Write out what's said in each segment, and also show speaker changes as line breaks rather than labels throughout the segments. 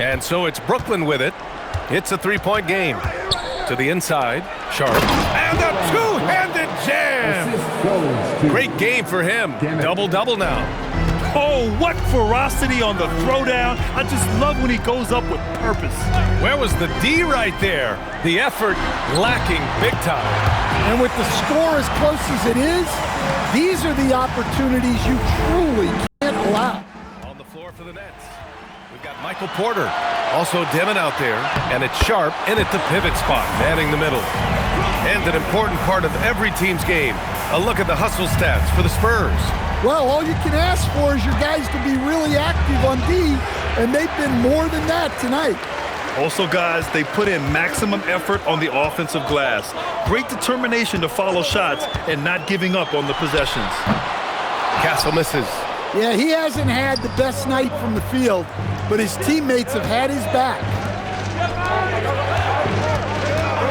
And so it's Brooklyn with it. It's a three-point game. To the inside, Sharp. And a two-handed jam! Great game for him. Double-double now.
Oh, what ferocity on the throwdown. I just love when he goes up with purpose.
Where was the D right there? The effort lacking big time.
And with the score as close as it is, these are the opportunities you truly can't allow.
On the floor for the Nets, we've got Michael Porter. Also Demon out there, and it's Sharp in at the pivot spot, manning the middle. And an important part of every team's game, a look at the hustle stats for the Spurs.
Well, all you can ask for is your guys to be really active on D, and they've been more than that tonight.
Also, guys, they put in maximum effort on the offensive glass. Great determination to follow shots and not giving up on the possessions.
Castle misses.
Yeah, he hasn't had the best night from the field, but his teammates have had his back.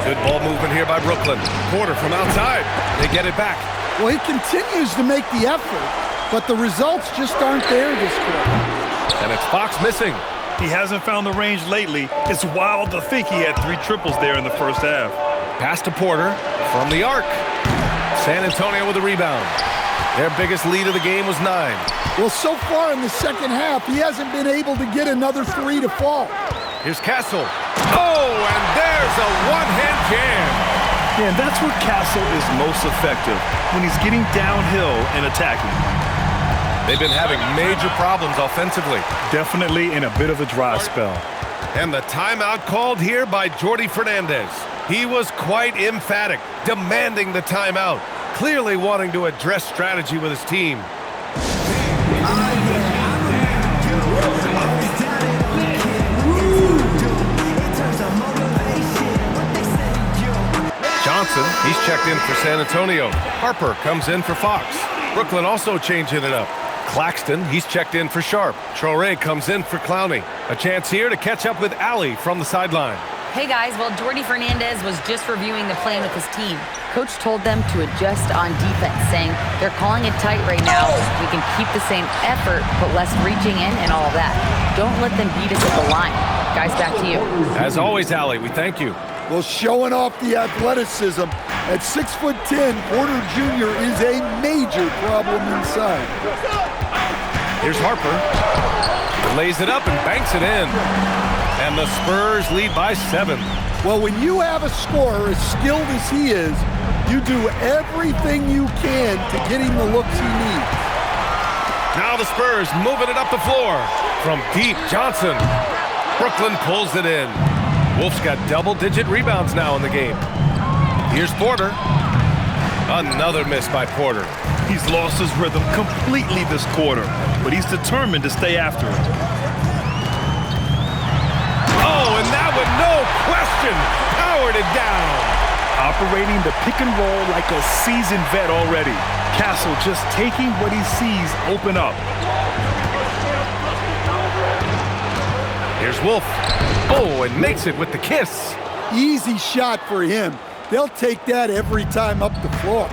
Good ball movement here by Brooklyn. Porter from outside. They get it back.
Well, he continues to make the effort, but the results just aren't there this quarter.
And it's Fox missing.
He hasn't found the range lately. It's wild to think he had 3 triples there in the first half.
Pass to Porter from the arc. San Antonio with a rebound. Their biggest lead of the game was 9.
Well, so far in the second half, he hasn't been able to get another 3 to fall.
Here's Castle. Oh, and there's a one-hand jam.
Yeah, and that's where Castle is most effective, when he's getting downhill and attacking.
They've been having major problems offensively.
Definitely in a bit of a dry spell.
And the timeout called here by Jordi Fernandez. He was quite emphatic, demanding the timeout, clearly wanting to address strategy with his team. Johnson, he's checked in for San Antonio. Harper comes in for Fox. Brooklyn also changing it up. Claxton, he's checked in for Sharp. Traore comes in for Clowney. A chance here to catch up with Allie from the sideline.
Hey guys, well, Jordi Fernandez was just reviewing the plan with his team. Coach told them to adjust on defense, saying they're calling it tight right now. We can keep the same effort, but less reaching in and all of that. Don't let them beat us at the line. Guys, back to you.
As always, Allie, we thank you.
Well, showing off the athleticism. At 6'10", Porter Jr. is a major problem inside.
Here's Harper. Lays it up and banks it in. And the Spurs lead by 7.
Well, when you have a scorer as skilled as he is, you do everything you can to get him the looks he needs.
Now the Spurs moving it up the floor. From deep, Johnson. Brooklyn pulls it in. Wolf's got double-digit rebounds now in the game. Here's Porter. Another miss by Porter.
He's lost his rhythm completely this quarter, but he's determined to stay after it.
Oh, and that one, no question, powered it down.
Operating the pick and roll like a seasoned vet already. Castle just taking what he sees open up.
Here's Wolf. Oh, and makes it with the kiss.
Easy shot for him. They'll take that every time up the floor.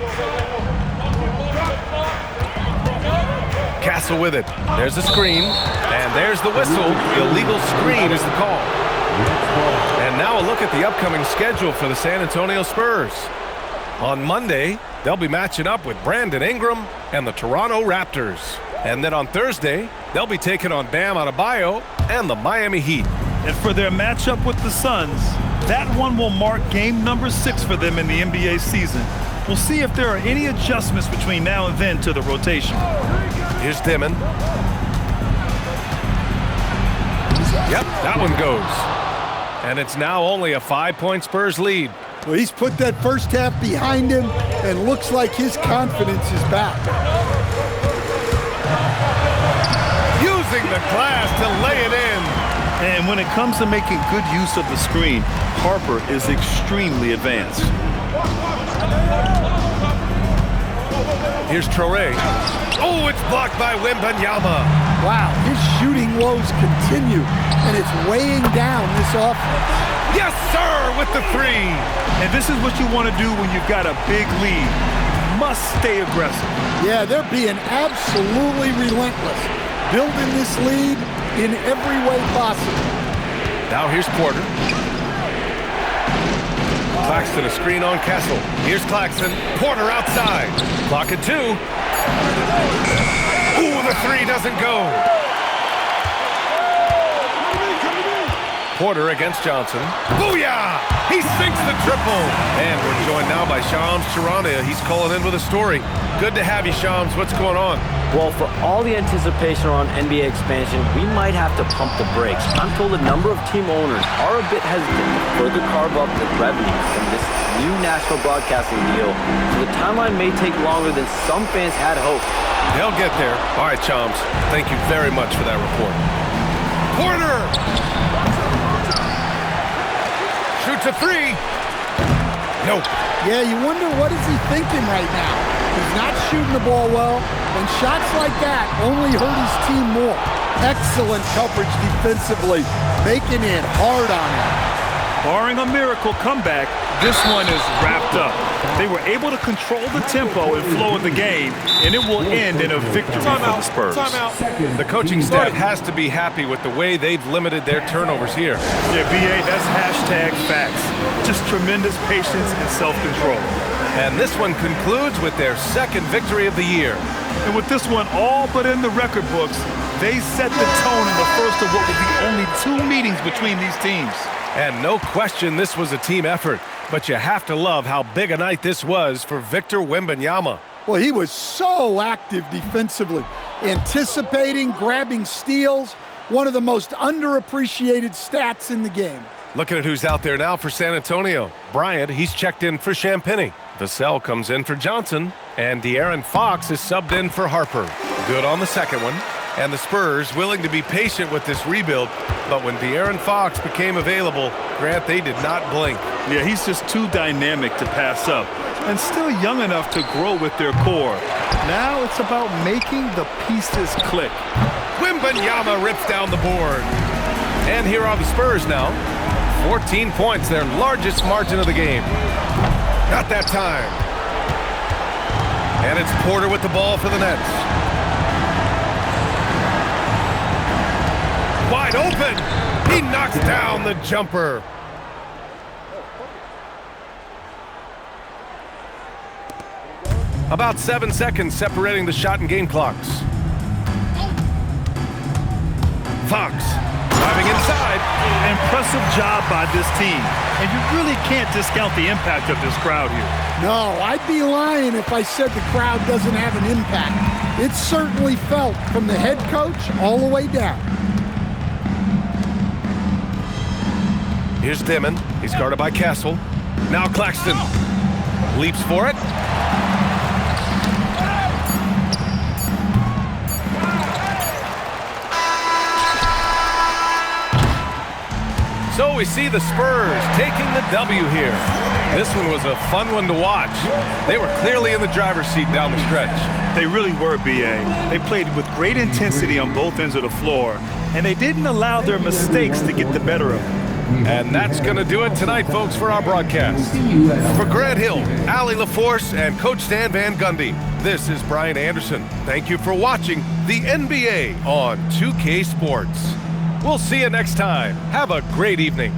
Castle with it. There's a screen, and there's the whistle. Illegal screen is the call. And now a look at the upcoming schedule for the San Antonio Spurs. On Monday, they'll be matching up with Brandon Ingram and the Toronto Raptors. And then on Thursday, they'll be taking on Bam Adebayo and the Miami Heat.
And for their matchup with the Suns, that one will mark game number 6 for them in the NBA season. We'll see if there are any adjustments between now and then to the rotation.
Here's Dimon. Yep, that one goes. And it's now only a 5-point Spurs lead.
Well, he's put that first half behind him and looks like his confidence is back.
Using the glass to lay it in.
And when it comes to making good use of the screen, Harper is extremely advanced.
Here's Traore. Oh, it's blocked by Wembanyama.
Wow, his shooting woes continue, and it's weighing down this offense.
Yes, sir, with the 3.
And this is what you want to do when you've got a big lead. Must stay aggressive.
Yeah, they're being absolutely relentless, building this lead in every way possible.
Now here's Porter. Claxton a screen on Kessel. Here's Claxton. Porter outside. Clock at 2. Ooh, the three doesn't go. Porter against Johnson. Booyah! He sinks the triple. And we're joined now by Shams Charania. He's calling in with a story. Good to have you, Shams. What's going on?
Well, for all the anticipation around NBA expansion, we might have to pump the brakes. I'm told a number of team owners are a bit hesitant to further carve up the revenue from this new national broadcasting deal, so the timeline may take longer than some fans had hoped.
They'll get there. All right, Shams. Thank you very much for that report. Porter! Shoots a three. Nope.
Yeah, you wonder what is he thinking right now. He's not shooting the ball well, and shots like that only hurt his team more. Excellent coverage defensively, making it hard on him.
Barring a miracle comeback, this one is wrapped up. They were able to control the tempo and flow of the game, and it will end in a victory for the Spurs.
The coaching staff has to be happy with the way they've limited their turnovers here.
Yeah, BA, that's hashtag facts. Just tremendous patience and self-control.
And this one concludes with their second victory of the year.
And with this one all but in the record books, they set the tone in the first of what will be only 2 meetings between these teams.
And no question this was a team effort, but you have to love how big a night this was for Victor Wembanyama.
Well, he was so active defensively, anticipating, grabbing steals, one of the most underappreciated stats in the game.
Looking at who's out there now for San Antonio. Bryant, he's checked in for Champagnie. Vassell comes in for Johnson, and De'Aaron Fox is subbed in for Harper. Good on the second one. And the Spurs willing to be patient with this rebuild, but when De'Aaron Fox became available, Grant, they did not blink.
Yeah, he's just too dynamic to pass up, and still young enough to grow with their core. Now it's about making the pieces click.
Wembanyama rips down the board. And here are the Spurs now. 14 points, their largest margin of the game. Not that time. And it's Porter with the ball for the Nets. Wide open. He knocks down the jumper. About 7 seconds separating the shot and game clocks. Fox driving inside.
Impressive job by this team. And you really can't discount the impact of this crowd here.
No, I'd be lying if I said the crowd doesn't have an impact. It's certainly felt from the head coach all the way down.
Here's Dimon. He's guarded by Castle. Now Claxton leaps for it. So we see the Spurs taking the W here. This one was a fun one to watch. They were clearly in the driver's seat down the stretch.
They really were, BA. They played with great intensity on both ends of the floor, and they didn't allow their mistakes to get the better of them.
And that's going to do it tonight, folks, for our broadcast. For Grant Hill, Allie LaForce, and Coach Stan Van Gundy, this is Brian Anderson. Thank you for watching the NBA on 2K Sports. We'll see you next time. Have a great evening.